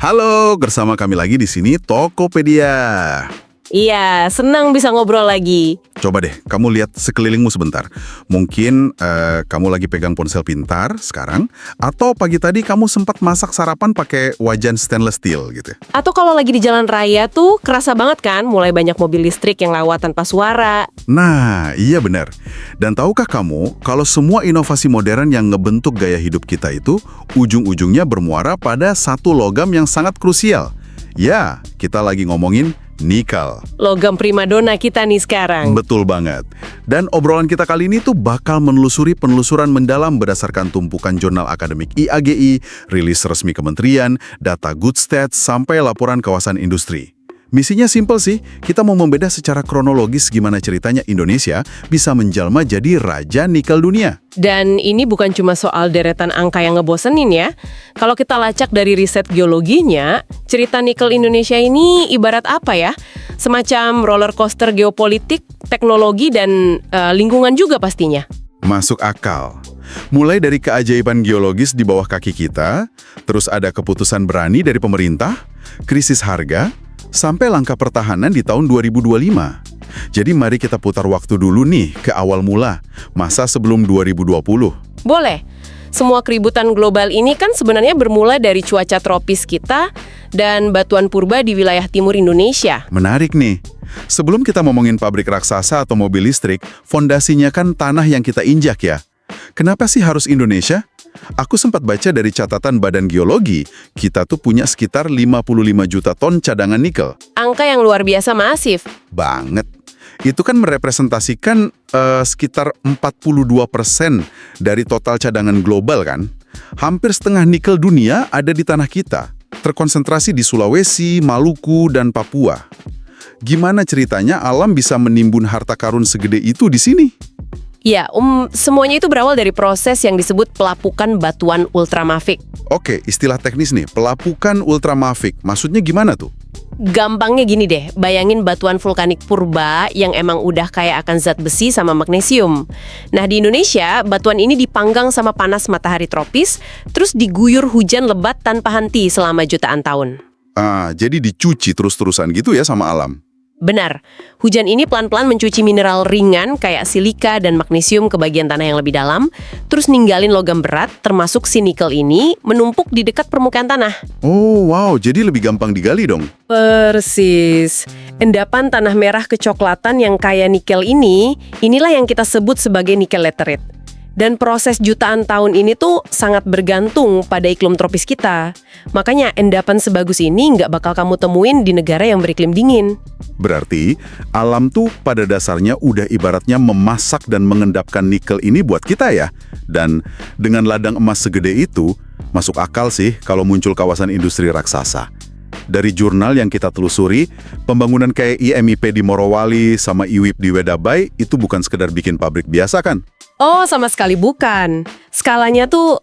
Halo, bersama kami lagi di sini Tokopedia. Iya, senang bisa ngobrol lagi. Coba deh, kamu lihat sekelilingmu sebentar. Mungkin kamu lagi pegang ponsel pintar sekarang, atau pagi tadi kamu sempat masak sarapan pakai wajan stainless steel gitu. Atau kalau lagi di jalan raya tuh kerasa banget kan, mulai banyak mobil listrik yang lewat tanpa suara. Nah, iya benar. Dan tahukah kamu, kalau semua inovasi modern yang ngebentuk gaya hidup kita itu, ujung-ujungnya bermuara pada satu logam yang sangat krusial. Ya, kita lagi ngomongin nikel. Logam primadona kita nih sekarang. Betul banget. Dan obrolan kita kali ini tuh bakal menelusuri penelusuran mendalam berdasarkan tumpukan jurnal akademik IAGI, rilis resmi kementerian, data good stats, sampai laporan kawasan industri. Misinya simpel sih, kita mau membedah secara kronologis gimana ceritanya Indonesia bisa menjelma jadi raja nikel dunia. Dan ini bukan cuma soal deretan angka yang ngebosenin ya. Kalau kita lacak dari riset geologinya, cerita nikel Indonesia ini ibarat apa ya? Semacam roller coaster geopolitik, teknologi, dan lingkungan juga pastinya. Masuk akal. Mulai dari keajaiban geologis di bawah kaki kita, terus ada keputusan berani dari pemerintah, krisis harga, sampai langkah pertahanan di tahun 2025. Jadi mari kita putar waktu dulu nih ke awal mula, masa sebelum 2020. Boleh. Semua keributan global ini kan sebenarnya bermula dari cuaca tropis kita dan batuan purba di wilayah timur Indonesia. Menarik nih. Sebelum kita ngomongin pabrik raksasa atau mobil listrik, fondasinya kan tanah yang kita injak ya. Kenapa sih harus Indonesia? Aku sempat baca dari catatan Badan Geologi, kita tuh punya sekitar 55 juta ton cadangan nikel. Angka yang luar biasa masif. Banget. Itu kan merepresentasikan sekitar 42% dari total cadangan global kan. Hampir setengah nikel dunia ada di tanah kita, terkonsentrasi di Sulawesi, Maluku, dan Papua. Gimana ceritanya alam bisa menimbun harta karun segede itu di sini? Ya, semuanya itu berawal dari proses yang disebut pelapukan batuan ultramafik. Oke, istilah teknis nih, pelapukan ultramafik. Maksudnya gimana tuh? Gampangnya gini deh, bayangin batuan vulkanik purba yang emang udah kaya akan zat besi sama magnesium. Nah, di Indonesia, batuan ini dipanggang sama panas matahari tropis, terus diguyur hujan lebat tanpa henti selama jutaan tahun. Jadi dicuci terus-terusan gitu ya sama alam? Benar, hujan ini pelan-pelan mencuci mineral ringan kayak silika dan magnesium ke bagian tanah yang lebih dalam, terus ninggalin logam berat, termasuk si nikel ini, menumpuk di dekat permukaan tanah. Oh, wow, jadi lebih gampang digali dong? Persis. Endapan tanah merah kecoklatan yang kaya nikel inilah yang kita sebut sebagai nikel laterite. Dan proses jutaan tahun ini tuh sangat bergantung pada iklim tropis kita. Makanya endapan sebagus ini nggak bakal kamu temuin di negara yang beriklim dingin. Berarti, alam tuh pada dasarnya udah ibaratnya memasak dan mengendapkan nikel ini buat kita ya. Dan dengan ladang emas segede itu, masuk akal sih kalau muncul kawasan industri raksasa. Dari jurnal yang kita telusuri, pembangunan kayak IMIP di Morowali sama IWIP di Wedabai itu bukan sekedar bikin pabrik biasa kan? Oh, sama sekali bukan. Skalanya tuh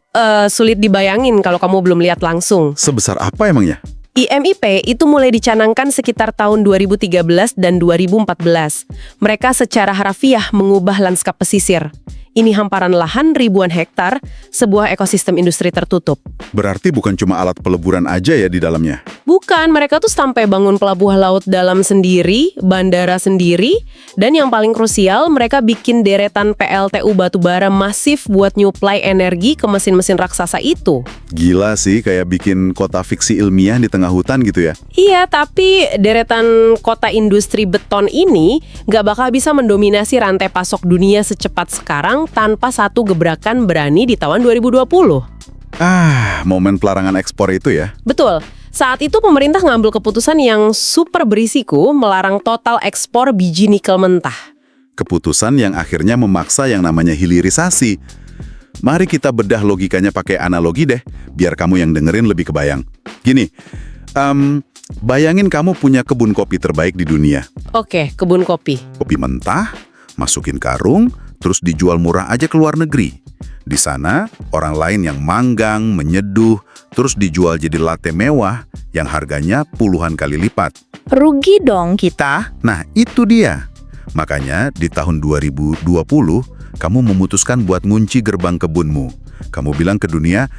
sulit dibayangin kalau kamu belum lihat langsung. Sebesar apa emangnya? IMIP itu mulai dicanangkan sekitar tahun 2013 dan 2014. Mereka secara harfiah mengubah lanskap pesisir. Ini hamparan lahan ribuan hektar, sebuah ekosistem industri tertutup. Berarti bukan cuma alat peleburan aja ya di dalamnya? Bukan, mereka tuh sampai bangun pelabuhan laut dalam sendiri, bandara sendiri, dan yang paling krusial, mereka bikin deretan PLTU batubara masif buat nyuplai energi ke mesin-mesin raksasa itu. Gila sih, kayak bikin kota fiksi ilmiah di tengah hutan gitu ya? Iya, tapi deretan kota industri beton ini nggak bakal bisa mendominasi rantai pasok dunia secepat sekarang tanpa satu gebrakan berani di tahun 2020. Momen pelarangan ekspor itu ya? Betul. Saat itu pemerintah ngambil keputusan yang super berisiko melarang total ekspor biji nikel mentah. Keputusan yang akhirnya memaksa yang namanya hilirisasi. Mari kita bedah logikanya pakai analogi deh, biar kamu yang dengerin lebih kebayang. Gini, bayangin kamu punya kebun kopi terbaik di dunia. Oke, kebun kopi. Kopi mentah, masukin karung, terus dijual murah aja ke luar negeri. Di sana, orang lain yang manggang, menyeduh, terus dijual jadi latte mewah yang harganya puluhan kali lipat. Rugi dong kita. Nah, itu dia. Makanya di tahun 2020, kamu memutuskan buat ngunci gerbang kebunmu. Kamu bilang ke dunia,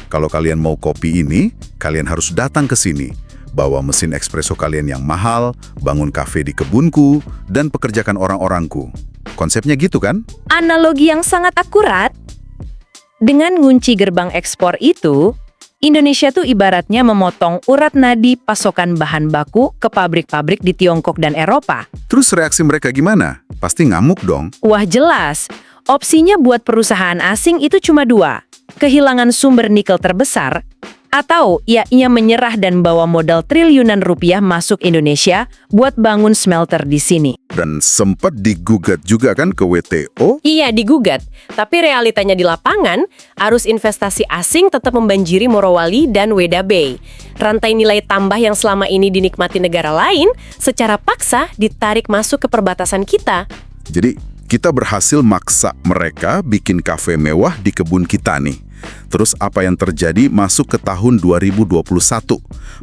kalau kalian mau kopi ini, kalian harus datang ke sini. Bawa mesin espresso kalian yang mahal, bangun kafe di kebunku, dan pekerjakan orang-orangku. Konsepnya gitu kan? Analogi yang sangat akurat. Dengan ngunci gerbang ekspor itu, Indonesia tuh ibaratnya memotong urat nadi pasokan bahan baku ke pabrik-pabrik di Tiongkok dan Eropa. Terus reaksi mereka gimana? Pasti ngamuk dong. Wah jelas, opsinya buat perusahaan asing itu cuma dua. Kehilangan sumber nikel terbesar, atau ia menyerah dan bawa modal triliunan rupiah masuk Indonesia buat bangun smelter di sini. Dan sempat digugat juga kan ke WTO? Iya, digugat. Tapi realitanya di lapangan, arus investasi asing tetap membanjiri Morowali dan Weda Bay. Rantai nilai tambah yang selama ini dinikmati negara lain, secara paksa ditarik masuk ke perbatasan kita. Jadi, kita berhasil maksa mereka bikin kafe mewah di kebun kita nih. Terus apa yang terjadi masuk ke tahun 2021?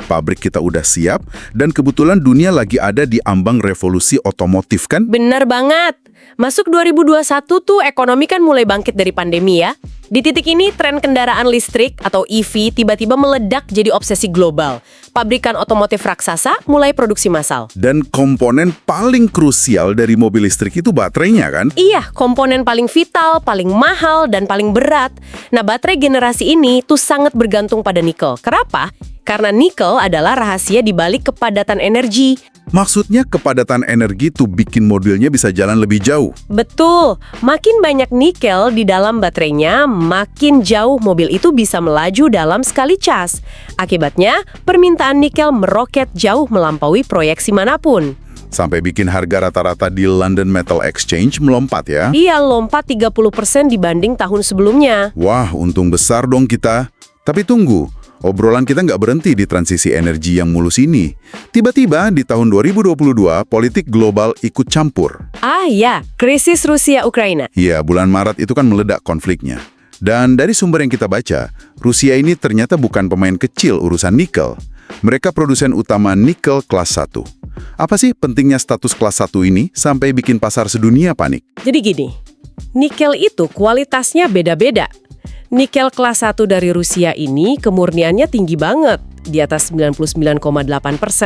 Pabrik kita udah siap, dan kebetulan dunia lagi ada di ambang revolusi otomotif kan? Bener banget. Masuk 2021 tuh ekonomi kan mulai bangkit dari pandemi ya. Di titik ini tren kendaraan listrik atau EV tiba-tiba meledak jadi obsesi global. Pabrikan otomotif raksasa mulai produksi massal. Dan komponen paling krusial dari mobil listrik itu baterainya kan? Iya, komponen paling vital, paling mahal, dan paling berat. Nah, baterai generasi ini tuh sangat bergantung pada nikel. Kenapa? Karena nikel adalah rahasia di balik kepadatan energi. Maksudnya kepadatan energi tuh bikin mobilnya bisa jalan lebih jauh. Betul, makin banyak nikel di dalam baterainya, makin jauh mobil itu bisa melaju dalam sekali cas. Akibatnya, permintaan nikel meroket jauh melampaui proyeksi manapun. Sampai bikin harga rata-rata di London Metal Exchange melompat ya? Iya, lompat 30% dibanding tahun sebelumnya. Wah, untung besar dong kita. Tapi tunggu, obrolan kita nggak berhenti di transisi energi yang mulus ini. Tiba-tiba di tahun 2022, politik global ikut campur. Ah ya, krisis Rusia-Ukraina. Iya, bulan Maret itu kan meledak konfliknya. Dan dari sumber yang kita baca, Rusia ini ternyata bukan pemain kecil urusan nikel. Mereka produsen utama nikel kelas 1. Apa sih pentingnya status kelas 1 ini sampai bikin pasar sedunia panik? Jadi gini, nikel itu kualitasnya beda-beda. Nikel kelas 1 dari Rusia ini kemurniannya tinggi banget, di atas 99,8%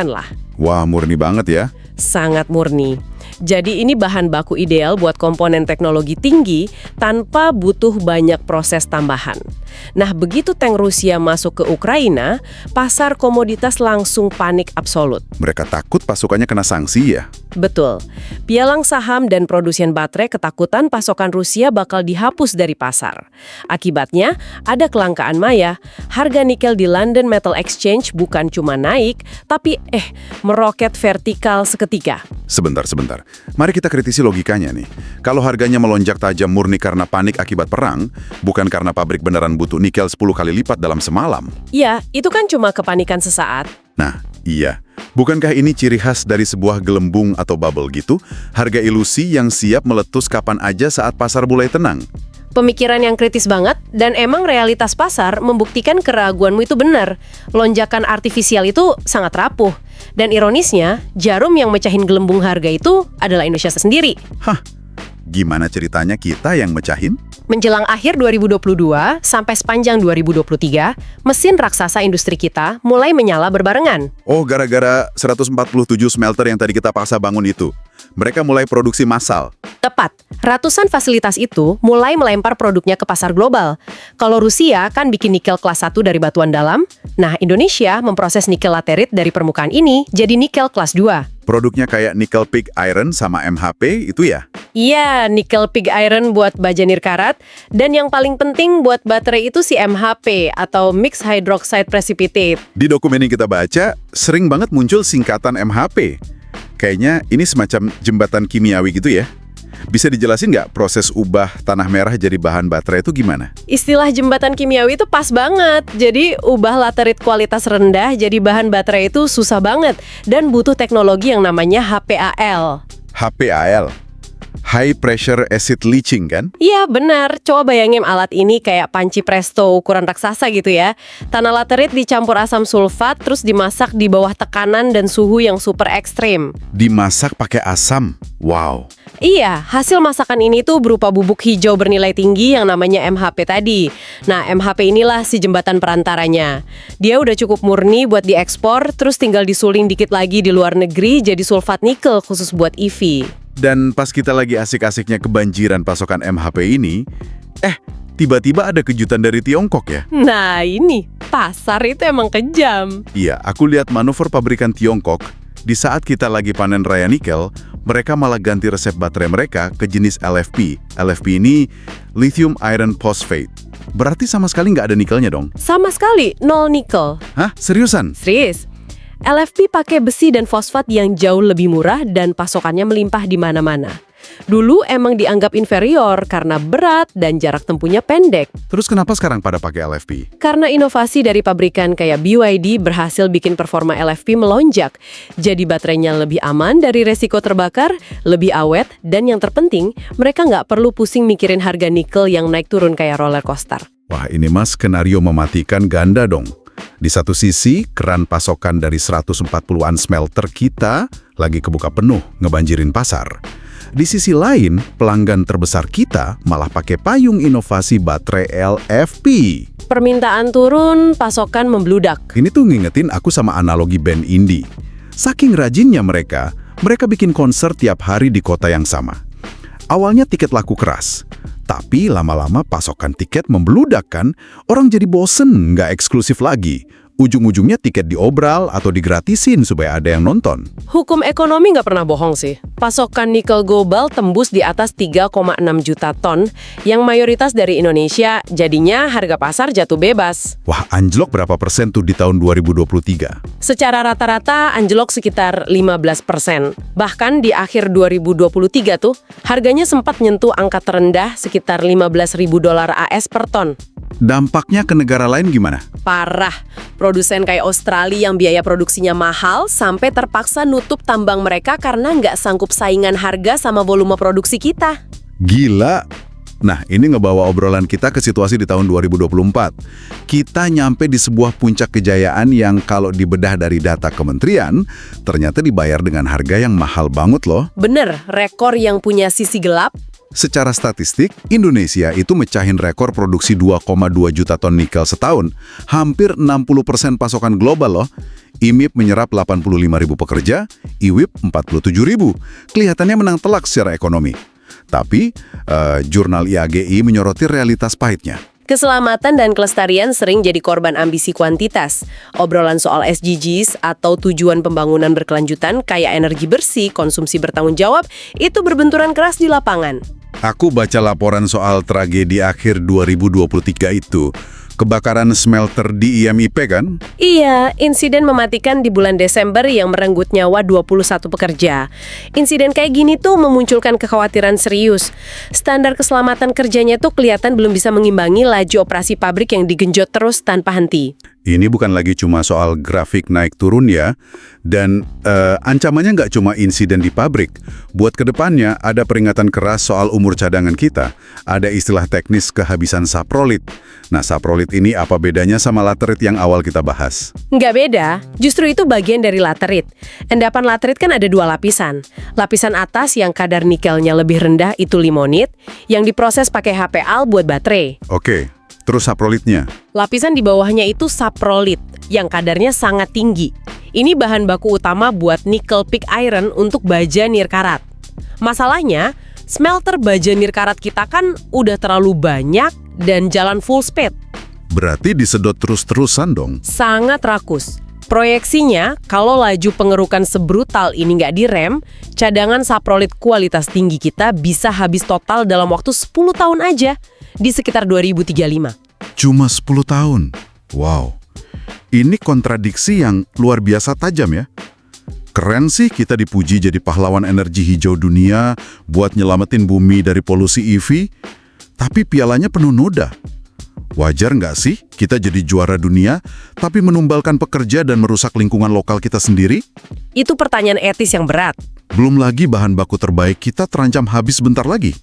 lah. Wah, murni banget ya. Sangat murni. Jadi ini bahan baku ideal buat komponen teknologi tinggi tanpa butuh banyak proses tambahan. Nah, begitu tank Rusia masuk ke Ukraina, pasar komoditas langsung panik absolut. Mereka takut pasukannya kena sanksi ya? Betul. Pialang saham dan produsen baterai ketakutan pasokan Rusia bakal dihapus dari pasar. Akibatnya, ada kelangkaan maya. Harga nikel di London Metal Exchange bukan cuma naik, tapi meroket vertikal seketika. Sebentar. Mari kita kritisi logikanya nih. Kalau harganya melonjak tajam murni karena panik akibat perang, bukan karena pabrik beneran butuh nikel 10 kali lipat dalam semalam. Ya, itu kan cuma kepanikan sesaat. Nah, iya. Bukankah ini ciri khas dari sebuah gelembung atau bubble gitu? Harga ilusi yang siap meletus kapan aja saat pasar mulai tenang. Pemikiran yang kritis banget, dan emang realitas pasar membuktikan keraguanmu itu benar. Lonjakan artifisial itu sangat rapuh. Dan ironisnya, jarum yang mecahin gelembung harga itu adalah Indonesia sendiri. Hah, gimana ceritanya kita yang mecahin? Menjelang akhir 2022 sampai sepanjang 2023, mesin raksasa industri kita mulai menyala berbarengan. Oh, gara-gara 147 smelter yang tadi kita paksa bangun itu. Mereka mulai produksi massal. Tepat, ratusan fasilitas itu mulai melempar produknya ke pasar global. Kalau Rusia kan bikin nikel kelas 1 dari batuan dalam, nah Indonesia memproses nikel laterit dari permukaan ini jadi nikel kelas 2. Produknya kayak nickel pig iron sama MHP itu ya? Iya, nickel pig iron buat baja nirkarat, dan yang paling penting buat baterai itu si MHP atau mixed hydroxide precipitate. Di dokumen yang kita baca, sering banget muncul singkatan MHP. Kayaknya ini semacam jembatan kimiawi gitu ya? Bisa dijelasin nggak proses ubah tanah merah jadi bahan baterai itu gimana? Istilah jembatan kimiawi itu pas banget. Jadi ubah laterit kualitas rendah jadi bahan baterai itu susah banget dan butuh teknologi yang namanya HPAL. HPAL? high pressure acid leaching kan? Iya benar, coba bayangin alat ini kayak panci presto ukuran raksasa gitu ya. Tanah laterit dicampur asam sulfat terus dimasak di bawah tekanan dan suhu yang super ekstrim. Dimasak pakai asam. Wow. Iya, hasil masakan ini tuh berupa bubuk hijau bernilai tinggi yang namanya MHP tadi. Nah, MHP inilah si jembatan perantaranya. Dia udah cukup murni buat diekspor, terus tinggal disuling dikit lagi di luar negeri jadi sulfat nikel khusus buat EV. Dan pas kita lagi asik-asiknya kebanjiran pasokan MHP ini, tiba-tiba ada kejutan dari Tiongkok ya? Nah, ini pasar itu emang kejam. Iya, aku lihat manuver pabrikan Tiongkok. Di saat kita lagi panen raya nikel, mereka malah ganti resep baterai mereka ke jenis LFP. LFP ini lithium iron phosphate. Berarti sama sekali nggak ada nikelnya dong? Sama sekali, nol nikel. Hah? Seriusan? Serius. LFP pakai besi dan fosfat yang jauh lebih murah dan pasokannya melimpah di mana-mana. Dulu emang dianggap inferior karena berat dan jarak tempuhnya pendek. Terus kenapa sekarang pada pakai LFP? Karena inovasi dari pabrikan kayak BYD berhasil bikin performa LFP melonjak. Jadi baterainya lebih aman dari resiko terbakar, lebih awet, dan yang terpenting, mereka nggak perlu pusing mikirin harga nikel yang naik turun kayak roller coaster. Wah, ini mas skenario mematikan ganda dong. Di satu sisi, keran pasokan dari 140-an smelter kita lagi kebuka penuh ngebanjirin pasar. Di sisi lain, pelanggan terbesar kita malah pakai payung inovasi baterai LFP. Permintaan turun, pasokan membludak. Ini tuh ngingetin aku sama analogi band indie. Saking rajinnya mereka bikin konser tiap hari di kota yang sama. Awalnya tiket laku keras, tapi lama-lama pasokan tiket membludak kan, orang jadi bosen, nggak eksklusif lagi. Ujung-ujungnya tiket diobral atau digratisin supaya ada yang nonton. Hukum ekonomi nggak pernah bohong sih. Pasokan nikel global tembus di atas 3,6 juta ton, yang mayoritas dari Indonesia, jadinya harga pasar jatuh bebas. Wah, anjlok berapa persen tuh di tahun 2023? Secara rata-rata anjlok sekitar 15%. Bahkan di akhir 2023 tuh, harganya sempat nyentuh angka terendah sekitar $15.000 AS per ton. Dampaknya ke negara lain gimana? Parah. Produsen kayak Australia yang biaya produksinya mahal sampai terpaksa nutup tambang mereka karena nggak sanggup saingan harga sama volume produksi kita. Gila. Nah, ini ngebawa obrolan kita ke situasi di tahun 2024. Kita nyampe di sebuah puncak kejayaan yang kalau dibedah dari data kementerian, ternyata dibayar dengan harga yang mahal banget loh. Bener, rekor yang punya sisi gelap. Secara statistik, Indonesia itu mecahin rekor produksi 2,2 juta ton nikel setahun. Hampir 60% pasokan global loh. IMIP menyerap 85.000 pekerja, IWIP 47.000. Kelihatannya menang telak secara ekonomi. Tapi, jurnal IAGI menyoroti realitas pahitnya. Keselamatan dan kelestarian sering jadi korban ambisi kuantitas. Obrolan soal SDGs atau tujuan pembangunan berkelanjutan kayak energi bersih, konsumsi bertanggung jawab, itu berbenturan keras di lapangan. Aku baca laporan soal tragedi akhir 2023 itu. Kebakaran smelter di IMIP kan? Iya, insiden mematikan di bulan Desember yang merenggut nyawa 21 pekerja. Insiden kayak gini tuh memunculkan kekhawatiran serius. Standar keselamatan kerjanya tuh kelihatan belum bisa mengimbangi laju operasi pabrik yang digenjot terus tanpa henti. Ini bukan lagi cuma soal grafik naik turun ya, dan ancamannya nggak cuma insiden di pabrik. Buat kedepannya ada peringatan keras soal umur cadangan kita. Ada istilah teknis kehabisan saprolit. Nah, saprolit ini apa bedanya sama laterit yang awal kita bahas? Nggak beda, justru itu bagian dari laterit. Endapan laterit kan ada dua lapisan. Lapisan atas yang kadar nikelnya lebih rendah itu limonit, yang diproses pakai HPAL buat baterai. Oke. Terus saprolitnya? Lapisan di bawahnya itu saprolit, yang kadarnya sangat tinggi. Ini bahan baku utama buat nickel pig iron untuk baja nirkarat. Masalahnya, smelter baja nirkarat kita kan udah terlalu banyak dan jalan full speed. Berarti disedot terus-terusan dong? Sangat rakus. Proyeksinya, kalau laju pengerukan sebrutal ini nggak direm, cadangan saprolit kualitas tinggi kita bisa habis total dalam waktu 10 tahun aja, di sekitar 2035. Cuma 10 tahun? Wow. Ini kontradiksi yang luar biasa tajam ya. Keren sih kita dipuji jadi pahlawan energi hijau dunia buat nyelamatin bumi dari polusi EV, tapi pialanya penuh noda. Wajar nggak sih kita jadi juara dunia, tapi menumbalkan pekerja dan merusak lingkungan lokal kita sendiri? Itu pertanyaan etis yang berat. Belum lagi bahan baku terbaik kita terancam habis bentar lagi.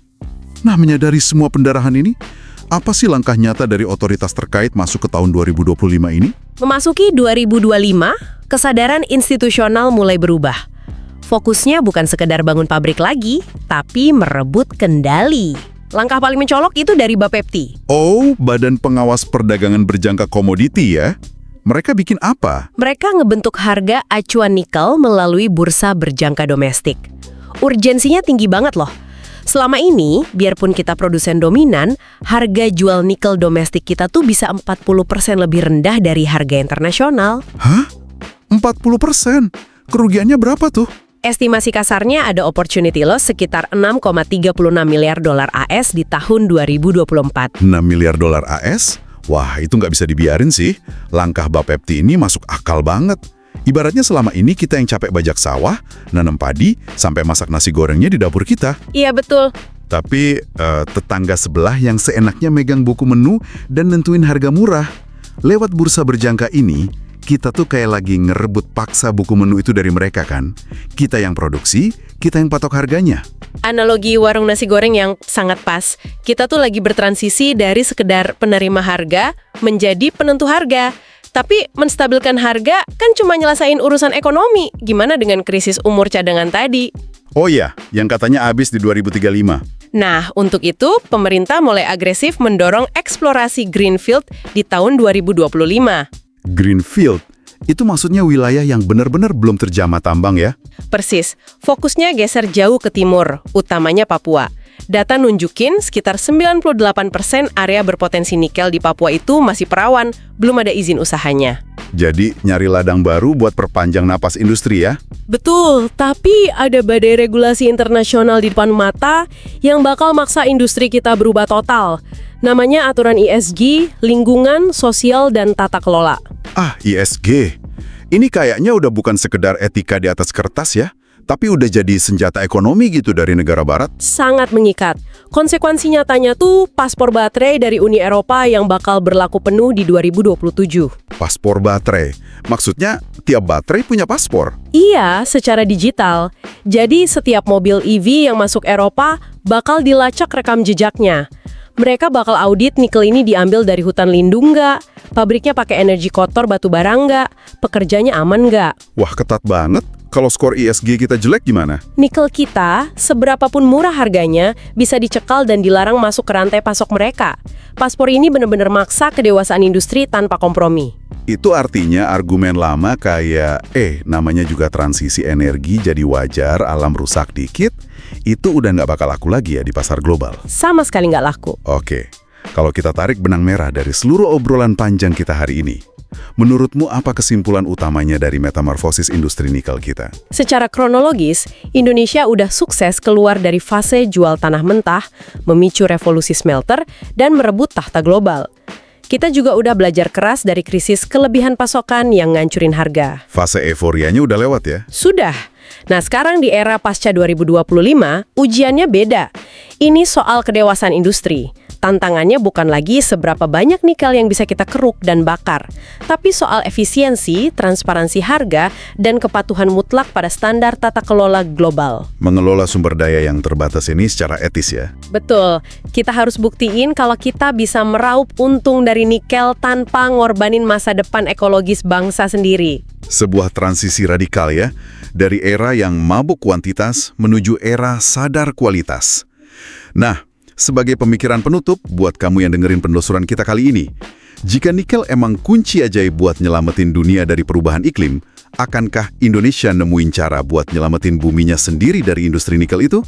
Nah, menyadari semua pendarahan ini, apa sih langkah nyata dari otoritas terkait masuk ke tahun 2025 ini? Memasuki 2025, kesadaran institusional mulai berubah. Fokusnya bukan sekedar bangun pabrik lagi, tapi merebut kendali. Langkah paling mencolok itu dari Bapepti. Oh, Badan Pengawas Perdagangan Berjangka Komoditi ya? Mereka bikin apa? Mereka ngebentuk harga acuan nikel melalui bursa berjangka domestik. Urgensinya tinggi banget loh. Selama ini, biarpun kita produsen dominan, harga jual nikel domestik kita tuh bisa 40% lebih rendah dari harga internasional. Hah? 40%? Kerugiannya berapa tuh? Estimasi kasarnya ada opportunity loss sekitar 6,36 miliar dolar AS di tahun 2024. 6 miliar dolar AS? Wah, itu nggak bisa dibiarin sih. Langkah Bapepti ini masuk akal banget. Ibaratnya selama ini kita yang capek bajak sawah, nanam padi, sampai masak nasi gorengnya di dapur kita. Iya betul. Tapi tetangga sebelah yang seenaknya megang buku menu dan nentuin harga murah. Lewat bursa berjangka ini, kita tuh kayak lagi ngerebut paksa buku menu itu dari mereka kan. Kita yang produksi, kita yang patok harganya. Analogi warung nasi goreng yang sangat pas. Kita tuh lagi bertransisi dari sekedar penerima harga menjadi penentu harga. Tapi menstabilkan harga kan cuma nyelesain urusan ekonomi. Gimana dengan krisis umur cadangan tadi? Oh iya, yang katanya habis di 2035. Nah, untuk itu pemerintah mulai agresif mendorong eksplorasi greenfield di tahun 2025. Greenfield, itu maksudnya wilayah yang benar-benar belum terjamah tambang ya? Persis, fokusnya geser jauh ke timur, utamanya Papua. Data nunjukin sekitar 98% area berpotensi nikel di Papua itu masih perawan, belum ada izin usahanya. Jadi nyari ladang baru buat perpanjang napas industri ya? Betul, tapi ada badai regulasi internasional di depan mata yang bakal maksa industri kita berubah total. Namanya aturan ESG, lingkungan, sosial, dan tata kelola. Ah, ESG. Ini kayaknya udah bukan sekedar etika di atas kertas ya, tapi udah jadi senjata ekonomi gitu dari negara barat. Sangat mengikat. Konsekuensi nyatanya tuh paspor baterai dari Uni Eropa yang bakal berlaku penuh di 2027. Paspor baterai. Maksudnya tiap baterai punya paspor. Iya, secara digital. Jadi setiap mobil EV yang masuk Eropa bakal dilacak rekam jejaknya. Mereka bakal audit nikel ini diambil dari hutan lindung nggak, pabriknya pakai energi kotor batu bara nggak, pekerjanya aman nggak. Wah, ketat banget. Kalau skor ESG kita jelek gimana? Nikel kita, seberapapun murah harganya, bisa dicekal dan dilarang masuk ke rantai pasok mereka. Paspor ini benar-benar maksa kedewasaan industri tanpa kompromi. Itu artinya argumen lama kayak, namanya juga transisi energi jadi wajar, alam rusak dikit, itu udah nggak bakal laku lagi ya di pasar global. Sama sekali nggak laku. Oke, kalau kita tarik benang merah dari seluruh obrolan panjang kita hari ini, menurutmu apa kesimpulan utamanya dari metamorfosis industri nikel kita? Secara kronologis, Indonesia udah sukses keluar dari fase jual tanah mentah, memicu revolusi smelter, dan merebut tahta global. Kita juga udah belajar keras dari krisis kelebihan pasokan yang ngancurin harga. Fase euforianya udah lewat ya? Sudah. Nah, sekarang di era pasca 2025, ujiannya beda. Ini soal kedewasaan industri. Tantangannya bukan lagi seberapa banyak nikel yang bisa kita keruk dan bakar, tapi soal efisiensi, transparansi harga, dan kepatuhan mutlak pada standar tata kelola global. Mengelola sumber daya yang terbatas ini secara etis ya? Betul, kita harus buktiin kalau kita bisa meraup untung dari nikel tanpa ngorbanin masa depan ekologis bangsa sendiri. Sebuah transisi radikal ya, dari era yang mabuk kuantitas menuju era sadar kualitas. Nah, sebagai pemikiran penutup buat kamu yang dengerin penelusuran kita kali ini, jika nikel emang kunci ajaib buat nyelamatin dunia dari perubahan iklim, akankah Indonesia nemuin cara buat nyelamatin buminya sendiri dari industri nikel itu?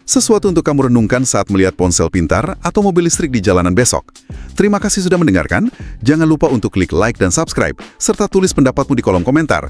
Sesuatu untuk kamu renungkan saat melihat ponsel pintar atau mobil listrik di jalanan besok. Terima kasih sudah mendengarkan. Jangan lupa untuk klik like dan subscribe, serta tulis pendapatmu di kolom komentar.